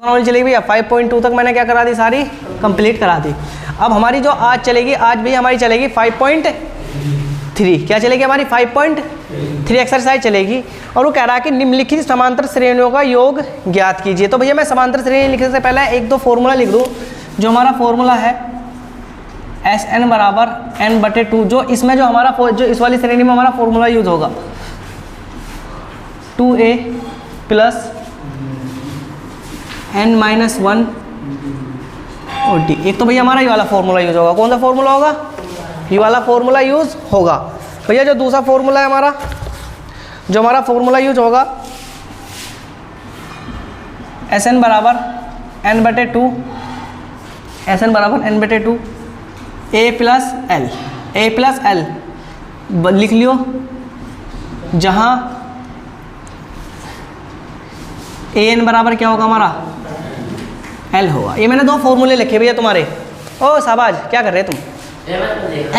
Knowledge चलेगी भैया 5.2 तक मैंने क्या करा दी, सारी कंप्लीट करा दी। अब हमारी जो आज चलेगी, आज भी हमारी चलेगी 5.3, क्या चलेगी हमारी 5.3 एक्सरसाइज चलेगी। और वो कह रहा है कि निम्नलिखित समांतर श्रेणियों का योग ज्ञात कीजिए। तो भैया मैं समांतर श्रेणी लिखने से पहले एक दो फॉर्मूला लिख दूँ। जो हमारा फॉर्मूला है SN बराबर n/2, जो इसमें जो हमारा जो इस वाली श्रेणी में हमारा फॉर्मूला यूज होगा 2a प्लस n-1 और d। एक तो भैया हमारा ये वाला फॉर्मूला यूज होगा। कौन सा फॉर्मूला होगा? ये वाला फॉर्मूला यूज होगा। भैया जो दूसरा फॉर्मूला है हमारा, जो हमारा फॉर्मूला यूज होगा SN बराबर n/2, SN बराबर n/2 a प्लस l लिख लियो, जहाँ an बराबर क्या होगा हमारा l होगा। ये मैंने दो फॉर्मूले लिखे भैया तुम्हारे। ओ शाबाश, क्या कर रहे तुम?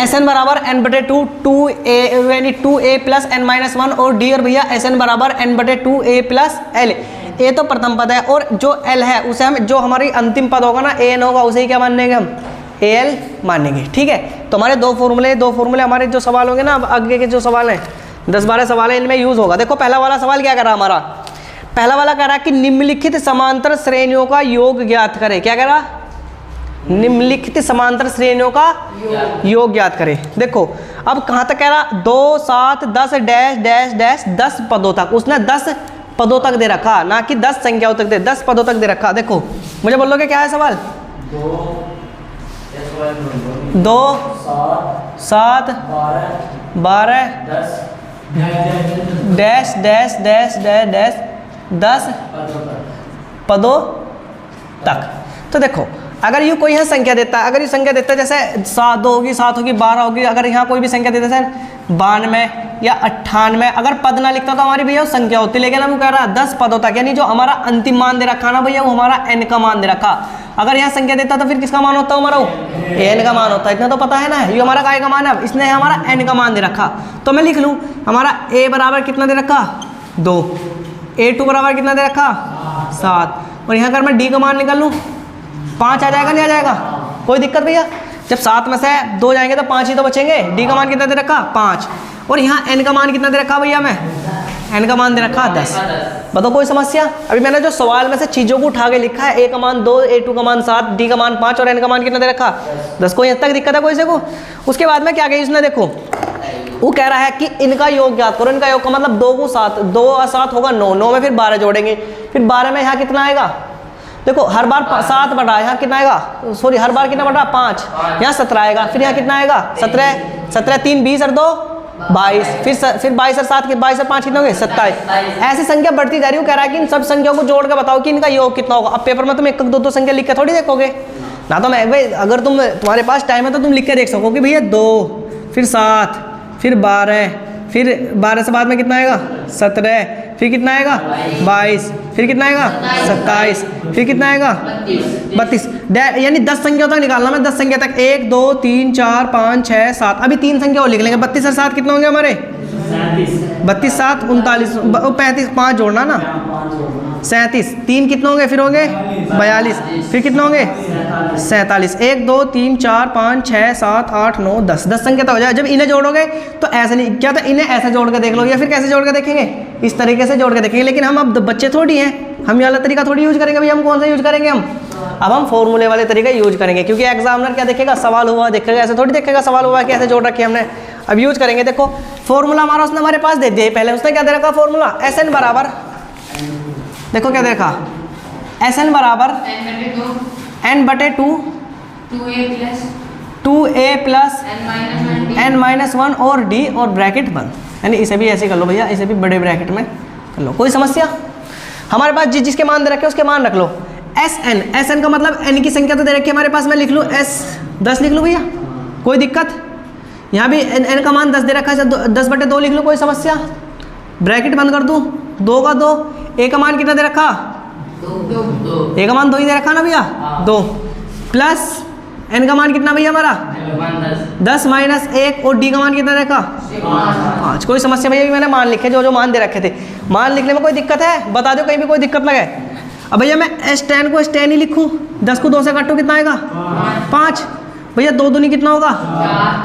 SN बराबर n/2 2a यानी 2a प्लस n-1 और d, और भैया SN बराबर n/2a प्लस l। a तो प्रथम पद है और जो l है उसे हम, जो हमारी अंतिम पद होगा ना an होगा, उसे ही क्या मानेंगे हम? al मानेंगे। ठीक है, तो हमारे दो फॉर्मूले हमारे जो सवाल होंगे ना, अब आगे के जो सवाल हैं 10-12 सवाल है, इनमें यूज होगा। देखो पहला वाला सवाल क्या कर रहा हमारा, पहला वाला कह रहा है कि निम्नलिखित समांतर श्रेणियों का योग ज्ञात करें। क्या कह रहा? निम्नलिखित समांतर श्रेणियों का योग ज्ञात करें। देखो अब कहाँ तक कह रहा, 2 7 10 डैश डैश डैश 10 पदों तक। उसने 10 पदों तक दे रखा, ना कि 10 संख्याओं तक दे, 10 पदों तक दे रखा। देखो मुझे बोलोगे क्या है सवाल? 2 7 12 dash dash dash dash dash 10 पदों तक। तो देखो अगर ये कोई यहाँ संख्या देता है, अगर ये संख्या देता है जैसे 7 होगी, 7 होगी, 12 होगी, अगर यहाँ कोई भी संख्या देता है 92 या 98, अगर पद ना लिखता तो हमारी भैया संख्या होती। लेकिन हम कह रहा है 10 पदों तक, यानी जो हमारा अंतिम मान दे रखा ना भैया, वो हमारा n का मान दे रखा। अगर यहाँ संख्या देता तो फिर किसका मान होता है हमारा? n का मान होता है। इतना तो पता है ना, ये हमारा काय का मान है, इसने हमारा n का मान दे रखा। तो मैं लिख लूँ हमारा a बराबर कितना दे रखा? 2, a2 बराबर कितना दे रखा? 7, और यहाँ अगर मैं d का मान निकाल लूँ 5 आ जाएगा, नहीं आ जाएगा? कोई दिक्कत भैया? जब 7 में से 2 जाएंगे तो 5 ही तो बचेंगे। d का मान कितना दे रखा? 5, और यहाँ n का मान कितना दे रखा भैया? मैं n का मान दे रखा 10। बताओ कोई समस्या? अभी मैंने जो सवाल में से चीज़ों को उठा के लिखा है, a का मान 2, a2 का मान 7, d का मान 5 और n का मान कितना दे रखा? 10। कोई यहाँ तक दिक्कत है कोई से को? उसके बाद में क्या कही उसने, देखो वो कह रहा है कि इनका योग ज्ञात करो। इनका योग का मतलब 2 को 7, 2 और 7 होगा 9, 9 में फिर 12 जोड़ेंगे, फिर 12 में यहाँ कितना आएगा? देखो हर बार 7 बटा, यहाँ कितना आएगा? सॉरी हर बार कितना बटा? 5, यहाँ 17 आएगा, फिर यहाँ कितना आएगा? 17 3 20 और 2 22, फिर 22 और 7 22 और 5 कितने होंगे? 27। ऐसी संख्या बढ़ती जा रही है। कह रहा है कि इन सब संख्याओं को जोड़ के बताओ कि इनका योग कितना होगा। अब पेपर में तुम 1-2 संख्या लिख के थोड़ी देखोगे ना, तो मैं भाई अगर तुम्हारे पास टाइम है तो तुम लिख के देख सको कि भैया 2, फिर 7, फिर 12, फिर 12 से बाद में कितना आएगा? 17, फिर कितना आएगा? 22, फिर कितना आएगा? 27, फिर कितना आएगा? 32। यानी 10 संख्या तक निकालना मैं, 10 संख्या तक 1 2 3 4 5 6 7। अभी 3 संख्या और लिख लेंगे। 32 और 7 कितने होंगे हमारे? 32 7 39, 35 5 जोड़ना ना, 37, 3 कितने होंगे? फिर होंगे 42, फिर कितने होंगे? 47। 1 2 3 4 5 6 7 8 9 10, 10 संख्या तो हो जाए। जब इन्हें जोड़ोगे तो ऐसे नहीं, क्या था, इन्हें ऐसे जोड़ के देख लो, या फिर कैसे जोड़ के देखेंगे? इस तरीके से जोड़ के देखेंगे। लेकिन हम अब बच्चे थोड़ी हैं, हम ये वाला तरीका थोड़ी यूज करेंगे भैया। हम कौन सा यूज करेंगे? अब हम फॉर्मूले वाले तरीका यूज करेंगे, क्योंकि एग्जामिनर क्या देखेगा? सवाल हुआ देखेगा, ऐसे थोड़ी देखेगा सवाल हुआ कैसे जोड़ रखे हमने। अब यूज करेंगे। देखो फॉर्मूला हमारा उसने हमारे पास दे दिया। पहले उसने क्या दे रखा फॉर्मूला? SN बराबर, देखो क्या देखा, SN बराबर n/2 2a प्लस n-1 और d और ब्रैकेट बंद। यानी इसे भी ऐसे कर लो भैया, इसे भी बड़े ब्रैकेट में कर लो। कोई समस्या? हमारे पास जिसके मान दे रखे उसके मान रख लो। SN का मतलब n की संख्या तो दे रखी है हमारे पास, मैं लिख लूँ 10 लिख लूँ भैया, कोई दिक्कत? यहाँ भी n का मान 10 दे रखा है, 10/2 लिख लूँ, कोई समस्या? ब्रैकेट बंद कर दूँ, 2 का 2, a का मान कितना दे रखा? 2, a का मान 2 ही दे रखा ना भैया, 2 प्लस n का मान कितना भैया हमारा? 10 माइनस 1 और d का मान कितना रखा? 5। कोई समस्या भैया? मैंने मान लिखे जो मान दे रखे थे। मान लिखने में कोई दिक्कत है? बता दो कहीं भी कोई दिक्कत लगे। अब भैया मैं S10 को S10 ही लिखूँ, 10 को 2 से काटो कितना आएगा 5। भैया 2 दूनी कितना होगा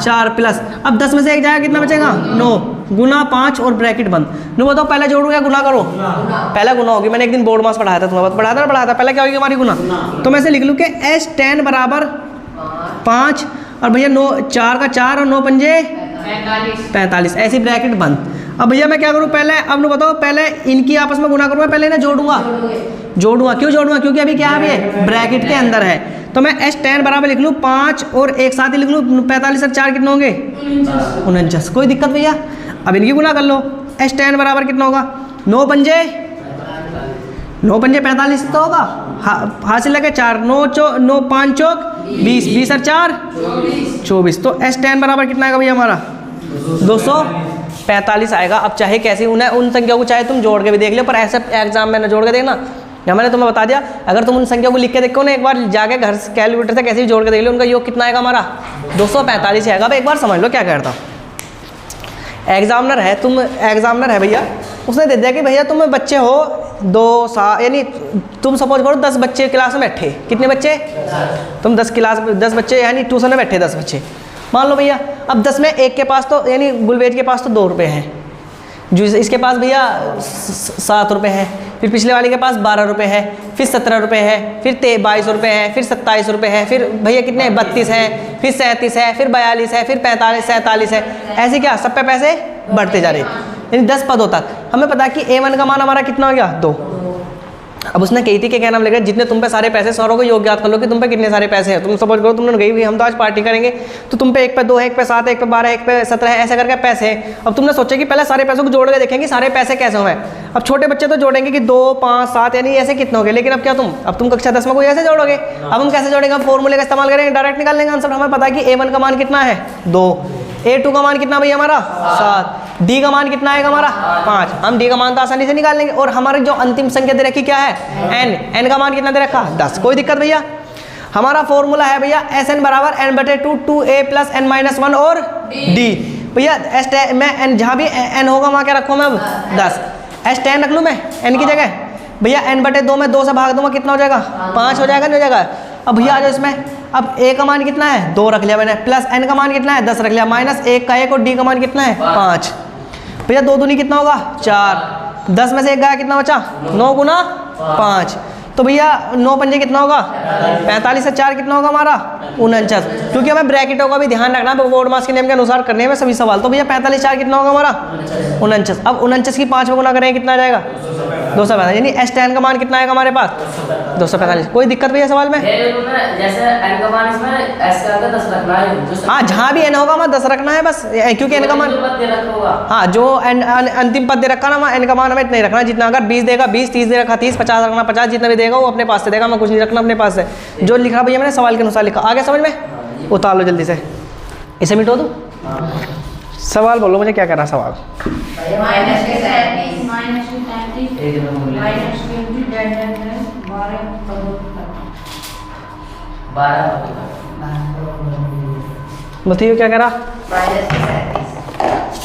4 प्लस, अब 10 में से 1 जाएगा कितना बचेगा 9 गुना 5 और ब्रैकेट बंद। नो बताओ पहले जोड़ो या गुना करो, पहले गुना होगी। मैंने एक दिन बोर्ड मास पढ़ाया था, तुम्हें पढ़ाया था पहले क्या होगी हमारी गुना। तो मैं ऐसे लिख लूँ कि S10 बराबर 5 और भैया 9 4 का 4 और 9 पंजे 45, ऐसी ब्रैकेट बंद। अब भैया मैं क्या करूँ पहले, अब नो बताओ पहले इनकी आपस में गुना करूँगा, पहले इन्हें जोड़ूंगा। क्यों जोड़ूंगा, क्योंकि अभी क्या है ये ब्रैकेट के अंदर है। तो मैं S10 बराबर लिख लूँ 5 और एक साथ ही लिख लूँ 45 और 4 कितने होंगे 49। कोई दिक्कत भैया, अब इनकी गुना कर लो। S10 बराबर कितना होगा 9 पंजे 45 तो होगा, हासिल लगे 4 9 5 चौक 20 20 और 4 24। तो S10 बराबर कितना आएगा भैया हमारा 245 आएगा। अब चाहे कैसे उन संख्याओं को चाहे तुम जोड़ के भी देख लो, पर ऐसे एग्जाम में ना जोड़ के देखना, या मैंने तुम्हें बता दिया। अगर तुम उन संख्याओं को लिख के देखो ना, एक बार जाके घर से कैलकुलेटर से कैसे भी जोड़ के देख लो, उनका योग कितना आएगा हमारा 245 आएगा। अब एक बार समझ लो क्या कहता हूँ। एग्जामिनर है भैया, उसने दे दिया कि भैया तुम बच्चे हो 2 यानी तुम सपोज करो 10 बच्चे क्लास में बैठे, कितने बच्चे तुम 10 बच्चे यानी ट्यूशन में बैठे 10 बच्चे मान लो भैया। अब 10 में एक के पास तो यानी गुलवेज के पास तो 2 रुपये हैं, जो इसके पास भैया 7 रुपये हैं, फिर पिछले वाले के पास 12 रुपये है, फिर 17 रुपये है, फिर 22 रुपये है, फिर 27 रुपये है, फिर भैया कितने 32 है, फिर 37 है, फिर 42 है, फिर 45 47 है, ऐसे क्या सब पे पैसे बढ़ते जा रहे, यानी 10 पदों तक। हमें पता है कि A1 का मान हमारा कितना हो गया 2। अब उसने कही थी कि क्या नाम लेगा, जितने तुम पे सारे पैसे सौरों को योग याद कर लो कि तुम पे कितने सारे पैसे हैं। तुम सपोज करो तुमने गई हुई हम तो आज पार्टी करेंगे, तो तुम पे 1 पे 2 है, 1 पे 7 है, 1 पे 12 है, 1 पे 17 है, ऐसे करके पैसे हैं। अब तुमने सोचा कि पहले सारे पैसों को जोड़ के देखेंगे सारे पैसे कैसे हुए। अब छोटे बच्चे तो जोड़ेंगे कि 2 5 7 यानी ऐसे कितने हो गए, लेकिन अब क्या अब तुम कक्षा 10 में कोई ऐसे जोड़ोगे। अब हम कैसे जोड़ेंगे, हम फॉर्मूले का इस्तेमाल करेंगे, डायरेक्ट निकाल लेंगे आंसर। हमें पता है कि A1 का मान कितना है 2, A2 का मान कितना भैया हमारा 7, D का मान कितना आएगा हमारा 5। हम D का मान तो आसानी से निकाल लेंगे। और हमारी जो अंतिम संख्या दे रखी क्या है N का मान कितना दे रखा 10। कोई दिक्कत भैया। हमारा फॉर्मूला है भैया SN बराबर N/2 2A + N-1 और D। भैया S में N जहाँ भी N होगा वहाँ क्या रखूँ मैं अब 10, S10 रख लूँ मैं N की जगह। भैया N/2 में 2 से भाग दूंगा कितना हो जाएगा 5 हो जाएगा, नहीं हो जाएगा। अब भैया आ जाओ इसमें, अब A का मान कितना है 2 रख लिया मैंने, प्लस N का मान कितना है 10 रख लिया, माइनस 1 का 1 और D का मान कितना है 5। भैया 2 दूनी कितना होगा 4, 10 में से 1 गया कितना बचा 9 गुना 5। तो भैया 9 पंजे कितना होगा 45 से 4 कितना होगा हमारा 49। क्योंकि हमें ब्रैकेटों का भी ध्यान रखना है, बोर्ड मास के नियम के अनुसार करने में सभी सवाल। तो भैया 45 4 कितना होगा हमारा 49। अब 49 की 5 में गुना करेंगे कितना आ जाएगा 245, यानी S10 का मान कितना आएगा हमारे पास 245। कोई दिक्कत भैया सवाल में? जैसे N का मान इसमें S का 10 रखना है, हाँ जहाँ भी N होगा वहाँ 10 रखना है बस, क्योंकि N का मान हाँ जो अंतिम पद दे रखा ना वहाँ N का मान हमें इतना ही रखना है। जितना अगर 20 देगा 20, 30 दे रखा 30, 50 रखना 50, जितना भी देगा वो अपने पास से देगा, मैं कुछ नहीं रखना अपने पास से। जो लिखा भैया मैंने सवाल के अनुसार लिखा। आगे समझ में उतार लो जल्दी से, इसे मिटो दो। सवाल बोलो मुझे क्या करना सवाल। बताइए क्या कह रहा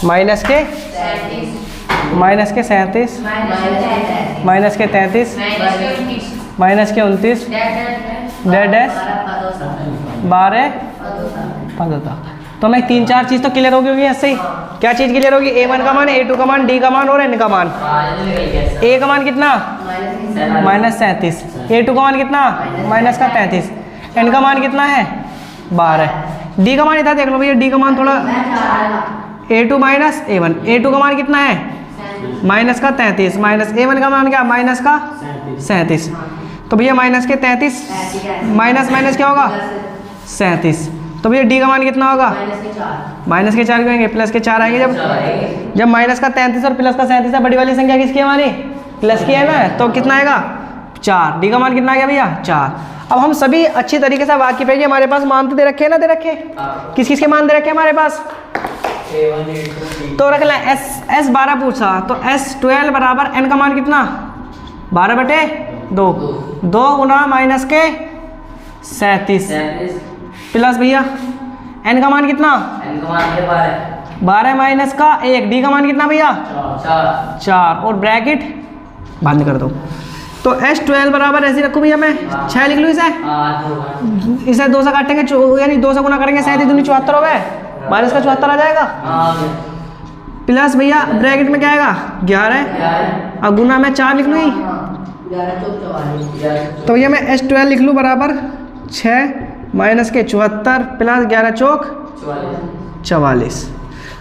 माइनस के 37, माइनस के 33, माइनस के 29, डैश 12 पदों तक। तो मैं 3-4 चीज़ तो क्लियर होगी ऐसे ही। क्या चीज़ क्लियर होगी? A1 का मान, A2 का मान, D का मान और N का मान। A का मान कितना -37, A2 का मान कितना माइनस का 33, N का मान कितना है 12, D का मान इतना देख लो भैया, D का मान थोड़ा A2 माइनस A1, A2 का मान कितना है माइनस का 33, माइनस A1 का मान क्या माइनस का 37। तो भैया माइनस के 33 माइनस माइनस क्या होगा 37। तो भैया D का मान कितना होगा माइनस के 4 कहेंगे, प्लस के 4 आएंगे। जब माइनस का 33 और प्लस का 37 है, बड़ी वाली संख्या किसकी है हमारी प्लस की है ना, तो कितना आएगा 4। D का मान कितना आ गया भैया 4। अब हम सभी अच्छी तरीके से वाकिफ है कि हमारे पास मान तो दे रखे हैं ना, दे रखे किस किस के मान दे रखे हैं हमारे पास, तो रख लें S12 पूछा तो S12 बराबर N का मान कितना 12/2, 2 गुना माइनस के 37 प्लस भैया N का मान कितना 12 माइनस का 1, D का मान कितना भैया 4 और ब्रैकेट बंद कर दो। तो S12 बराबर ऐसे रखूँ भैया मैं 6 लिख लूँ इसे। इसे 2 से काटेंगे यानी 2 से गुना करेंगे 7 दूनी 74 हो गए, माइनस का 74 आ जाएगा, प्लस भैया ब्रैकेट में क्या आएगा 11 और गुना में 4 लिख लूँ। तो भैया मैं S12 लिख लूँ बराबर 6 माइनस के 74 प्लस 11 चौक 44।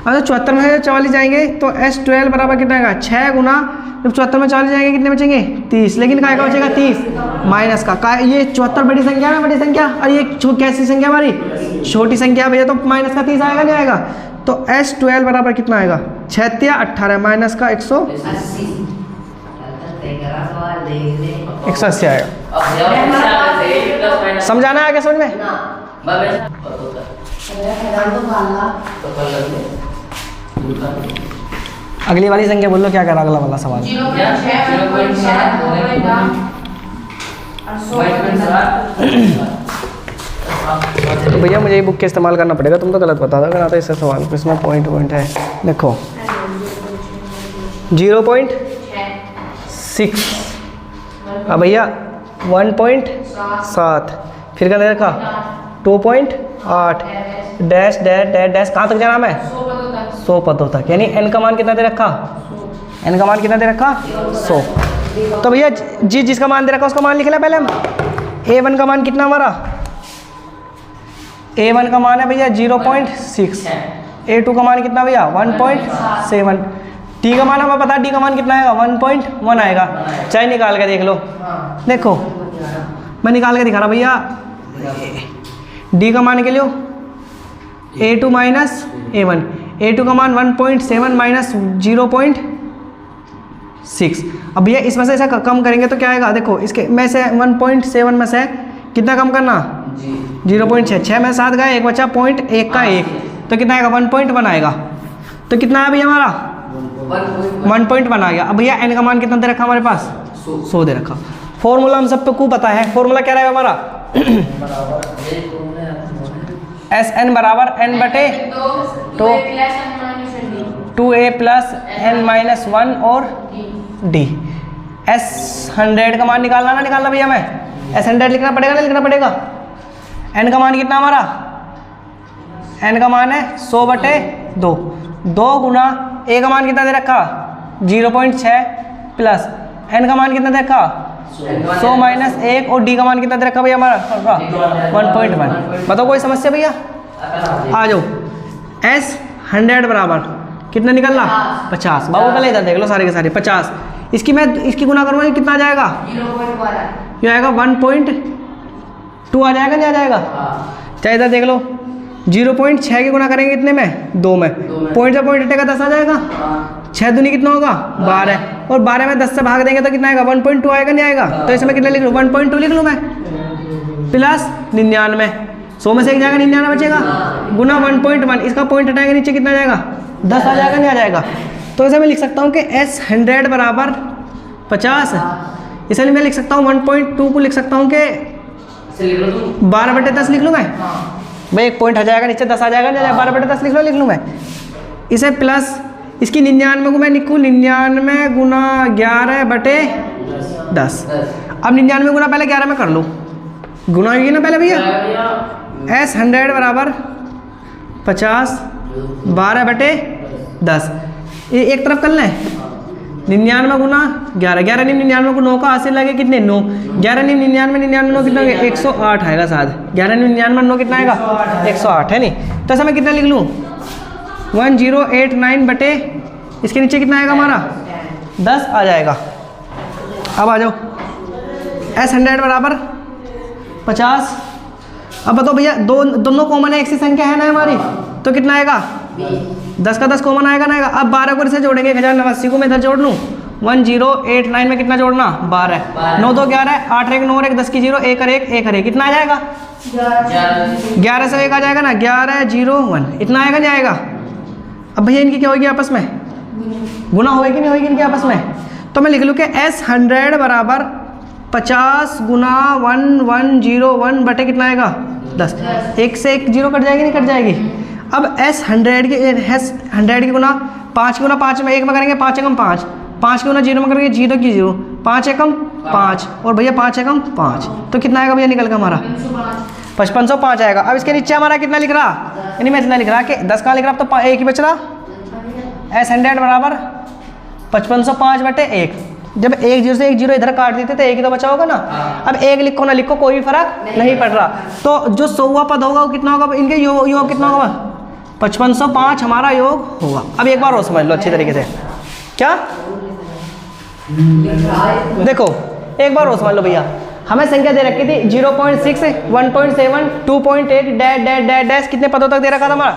अगर 74 में 44 जाएंगे तो S12 बराबर कितना आएगा 6 गुना, जब 74 में 40 जाएंगे कितने बचेंगे 30, लेकिन काय का बचेगा 30 माइनस का ये 74 बड़ी संख्या है, बड़ी संख्या, और ये कैसी संख्या हमारी छोटी संख्या भैया, तो माइनस का 30 आएगा नहीं आएगा। तो S12 बराबर कितना आएगा 6 या 18 माइनस का 180 आएगा। समझाना है आगे समझ में? अगली वाली संख्या बोलो क्या कर अगला वाला सवाल। तो भैया मुझे ये बुक के इस्तेमाल करना पड़ेगा, तुम तो गलत बता दो अगर आता है इससे सवाल, इसमें पॉइंट है। देखो 0.6 अब भैया 1.7 फिर क्या रखा 2.8 डैश डैश डैश डैश कहाँ तक जाना है 100 पदों तक, यानी n का मान कितना दे रखा, n का मान कितना दे रखा 100। तो भैया जिसका मान दे रखा उसका मान लिख लिया पहले हम। a1 का मान कितना हमारा, a1 का मान है भैया 0.6, a2 का मान कितना भैया 1.7, d का मान हमें पता है, d का मान कितना आएगा 1.1 आएगा, चाहे निकाल के देख लो। देखो मैं निकाल के दिखा रहा भैया, d का मान के लिए a2 माइनस a1, a2 का मान 1.7 माइनस 0.6। अब भैया इसमें से ऐसा कम करेंगे तो क्या आएगा, देखो इसके में से 1.7 में से कितना कम करना 0.6, 6 में 7 गए, एक बचा 0.1 का 1, तो कितना आएगा 1.1 आएगा। तो कितना है भैया हमारा 1.1 आ गया। अब भैया n का मान कितना दे रखा हमारे पास 100 दे रखा। फॉर्मूला हम सब को पता है, फॉर्मूला क्या रहेगा हमारा SN बराबर n बटे 2a प्लस n माइनस 1 और d। S100 का मान निकालना ना निकालना भैया, मैं S100 लिखना पड़ेगा ना लिखना पड़ेगा। n का मान कितना हमारा, n का मान है 100 बटे 2, 2 गुना a का मान कितना दे रखा 0.6 प्लस n का मान कितना दे रखा 100 माइनस 1 और d का मान कितना दे रखा भैया हमारा 1.1। बताओ कोई समस्या भैया, आ जाओ। S100 बराबर कितना निकलना 50, बाबू पहले इधर देख लो सारे के सारे 50, इसकी मैं इसकी गुना करूँगा कितना आ जाएगा ये आएगा 1.2 आ जाएगा नहीं आ जाएगा, चाहे इधर देख लो 0.6 की गुना करेंगे कितने में 2 में, पॉइंट से पॉइंट हटेगा 10 आ जाएगा, 6 दूनी कितना होगा 12, और 12 में 10 से भाग देंगे तो कितना आएगा 1.2 आएगा नहीं आएगा। तो इसमें कितना लिख लूँ 1.2 लिख लूँ मैं, प्लस 99, 100 में से एक जाएगा 99 बचेगा, गुना 1.1, इसका पॉइंट हटाएंगे नीचे कितना आ जाएगा 10 आ जाएगा नहीं आ जाएगा। तो इसे मैं लिख सकता हूँ कि S100 बराबर 50, इसलिए मैं लिख सकता हूँ 1.2 को लिख सकता हूँ कि 12/10 लिख लूँ मैं भाई, एक पॉइंट आ जाएगा नीचे 10 आ जाएगा नहीं 12/10 लिख लूँ मैं इसे, प्लस इसकी 99 को मैं लिखूँ 99 गुना 11/10। अब 99 गुना पहले 11 में कर लो, गुना होगी ना पहले भैया। S100 बराबर 50 12/10, ये एक तरफ कर लें 99 गुना 11, 11 99 को 9 का हासिल लगे कितने 9, 11 99 99 कितना 108 आएगा शायद, 11 99 9 कितना आएगा 108 है नहीं। तो ऐसा मैं कितना लिख लूँ 1089 बटे इसके नीचे कितना आएगा हमारा 10 आ जाएगा। अब आ जाओ S100 बराबर 50। अब बताओ भैया दोनों कॉमन है, एक सी संख्या है ना हमारी, तो कितना आएगा 10 का 10 कॉमन आएगा ना आएगा। अब 12 को इसे जोड़ेंगे 1089 को मैं इधर जोड़ लूँ 1089 में कितना जोड़ना 12, 9 2 11, 8 1 9 1 10 की 0 1 1 1 1 कितना आ जाएगा 11 से 1 आ जाएगा ना 11 0 1 इतना आएगा नहीं आएगा। अब भैया इनकी क्या होगी आपस में गुना होगी नहीं होगी इनकी आपस में, तो मैं लिख लूँ कि S100 बराबर 50 गुना 1101 बटे कितना आएगा 10, 1 से 1 0 कट जाएगी नहीं कट जाएगी। अब S100 की गुना 5 की गुना 5 में 1 में करेंगे 5 1 5, 5 की गुना 0 में करेंगे 0 की 0, 5 एकम 5 और भैया 5 एकम 5, तो कितना आएगा भैया निकल का हमारा 5505 आएगा। अब इसके नीचे हमारा कितना लिख रहा, यानी मैं इतना लिख रहा कि 10 कहाँ लिख रहा, अब तो एक ही बच रहा, S100 बराबर 5505/1। जब 1 0 से 1 0 इधर काट देते तो एक ही तो बचा होगा ना। अब एक लिखो ना लिखो कोई भी फर्क नहीं पड़ रहा। तो जो 100वां पद होगा वो कितना होगा, इनके योग कितना होगा, 5505 हमारा योग होगा। अब एक बार और समझ लो अच्छी तरीके से, क्या देखो एक बार और समझ लो भैया, हमें संख्या दे रखी थी 0.6, 1.7, 2.8 डैश डैश डैश डैश, कितने पदों तक दे रखा था हमारा,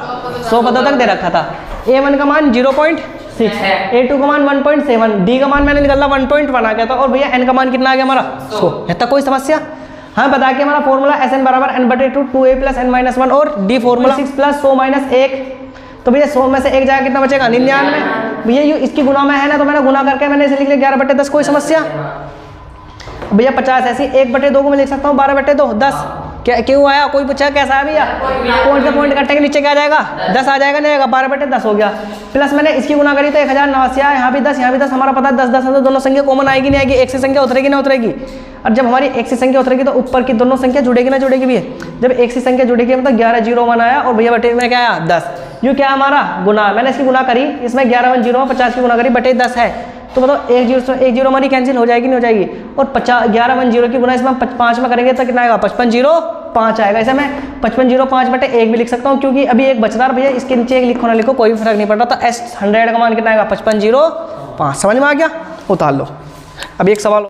100 पदों तक दे रखा था। A1 का मान 0.6, A2 का मान 1.7, D का मान मैंने निकाला 1.1 आ गया था, और भैया N का मान कितना आ गया हमारा 100। है कोई समस्या, हमें बता के हमारा फॉर्मूला SN बराबर N/2 2A + N-1 और D फॉर्मूला 6 + 100 - 1। तो भैया 100 में से 1 जाएगा कितना बचेगा 99। भैया ये इसकी गुना में है ना, तो मैंने गुना करके मैंने इसे लिख लिया 11/10। कोई समस्या भैया 50 ऐसी 1/2 को मैं लिख सकता हूँ 12/2 10। क्या क्यों आया, कोई पूछा कैसा है भैया, पॉइंट से पॉइंट कटने के नीचे क्या आ जाएगा 10 आ जाएगा, नहीं आएगा 12/10 हो गया। प्लस मैंने इसकी गुना करी तो 1089 आया, यहाँ भी 10 यहाँ भी 10, हमारा पता है 10 10 है तो दोनों संख्या कॉमन आएगी नहीं आएगी, एक से संख्या उतरेगी ना उतरेगी। और जब हमारी एक से संख्या उतरेगी तो ऊपर की दोनों संख्या जुड़ेगी ना जुड़ेगी भैया। जब एक से संख्या जुड़ेगी मतलब 11 0 1 आया, और भैया बटे में क्या आया 10। यूँ क्या हमारा गुना, मैंने इसकी गुना करी, इसमें 11 1 0 50 की गुना करी बटे 10 है, तो मतलब 1 0 हमारी कैंसिल हो जाएगी नहीं हो जाएगी। और 11 1 0 की गुना इसमें 5 में करेंगे तो कितना आएगा 5505 आएगा। ऐसे मैं 5505/1 भी लिख सकता हूँ, क्योंकि अभी एक बच रहा है भैया, इसके नीचे एक लिखो ना लिखो कोई फर्क नहीं पड़ रहा। तो S100 का मान कितना आएगा 5505। समझ में आ गया, उतार लो। अब एक सवाल